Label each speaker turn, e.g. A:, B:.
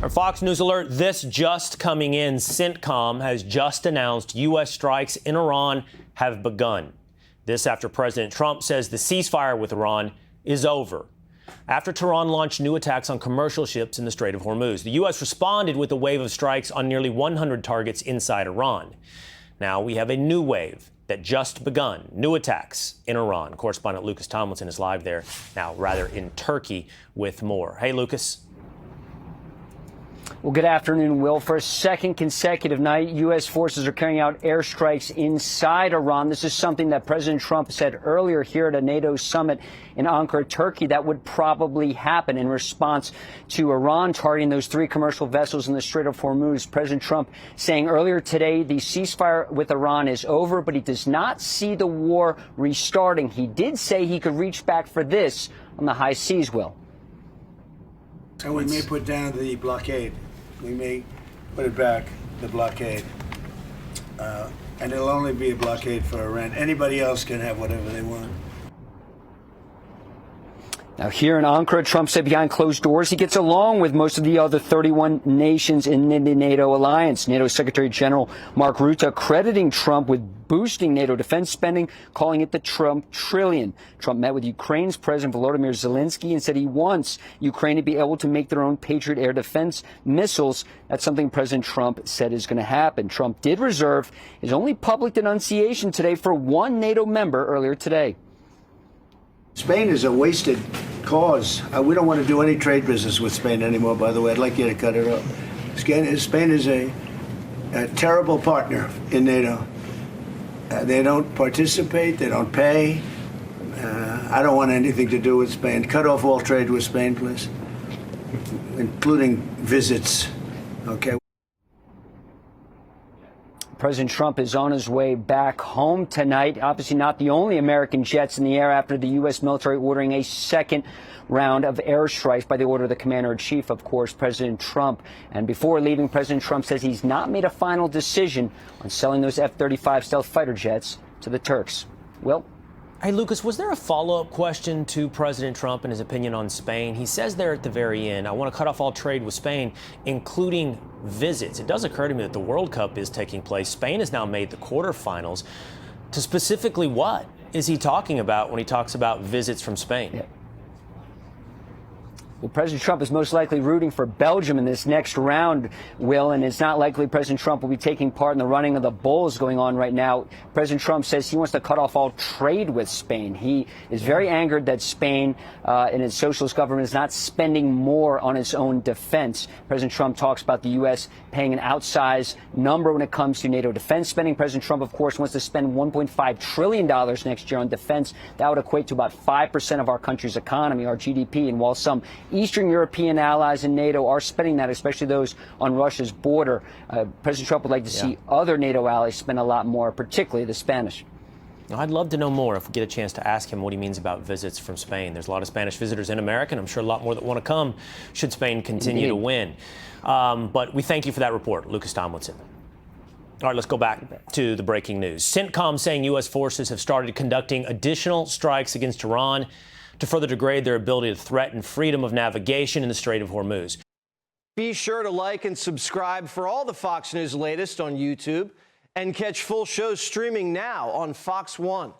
A: Our Fox News alert, this just coming in. CENTCOM has just announced U.S. strikes in Iran have begun. This after President Trump says the ceasefire with Iran is over. After Tehran launched new attacks on commercial ships in the Strait of Hormuz, the U.S. responded with a wave of strikes on nearly 100 targets inside Iran. Now we have a new wave that just begun. New attacks in Iran. Correspondent Lucas Tomlinson is live there now, rather in Turkey, with more. Hey, Lucas.
B: Well, good afternoon, Will. For a second consecutive night, U.S. forces are carrying out airstrikes inside Iran. This is something that President Trump said earlier here at a NATO summit in Ankara, Turkey, that would probably happen in response to Iran targeting those 3 commercial vessels in the Strait of Hormuz. President Trump saying earlier today the ceasefire with Iran is over, but he does not see the war restarting. He did say he could reach back for this on the high seas, Will.
C: And we may put down the blockade. We may put it back, the blockade. And it'll only be a blockade for Iran. Anybody else can have whatever they want.
B: Now, here in Ankara, Trump said behind closed doors he gets along with most of the other 31 nations in the NATO alliance. NATO Secretary General Mark Rutte crediting Trump with boosting NATO defense spending, calling it the Trump trillion. Trump met with Ukraine's President Volodymyr Zelensky and said he wants Ukraine to be able to make their own Patriot air defense missiles. That's something President Trump said is going to happen. Trump did reserve his only public denunciation today for one NATO member earlier today.
C: Spain is a wasted cause. We don't want to do any trade business with Spain anymore, by the way. I'd like you to cut it off. Spain is a terrible partner in NATO. They don't participate. They don't pay. I don't want anything to do with Spain. Cut off all trade with Spain, please, including visits. Okay.
B: President Trump is on his way back home tonight. Obviously not the only American jets in the air after the U.S. military ordering a second round of airstrikes by the order of the commander-in-chief, of course, President Trump. And before leaving, President Trump says he's not made a final decision on selling those F-35 stealth fighter jets to the Turks. Will?
A: Hey, Lucas, was there a follow-up question to President Trump and his opinion on Spain? He says there at the very end, I want to cut off all trade with Spain, including visits. It does occur to me that the World Cup is taking place. Spain has now made the quarterfinals. To specifically what is he talking about when he talks about visits from Spain?
B: Yeah. Well, President Trump is most likely rooting for Belgium in this next round, Will, and it's not likely President Trump will be taking part in the running of the bulls going on right now. President Trump says he wants to cut off all trade with Spain. He is very angered that Spain and its socialist government is not spending more on its own defense. President Trump talks about the U.S. paying an outsized number when it comes to NATO defense spending. President Trump, of course, wants to spend $1.5 trillion next year on defense. That would equate to about 5% of our country's economy, our GDP. And while some Eastern European allies in NATO are spending that, especially those on Russia's border, President Trump would like to see other NATO allies spend a lot more, particularly the Spanish.
A: I'd love to know more if we get a chance to ask him what he means about visits from Spain. There's a lot of Spanish visitors in America, and I'm sure a lot more that want to come should Spain continue to win. But we thank you for that report, Lucas Tomlinson. All right, let's go back to the breaking news. CENTCOM saying U.S. forces have started conducting additional strikes against Iran to further degrade their ability to threaten freedom of navigation in the Strait of Hormuz.
D: Be sure to like and subscribe for all the Fox News latest on YouTube and catch full shows streaming now on Fox One.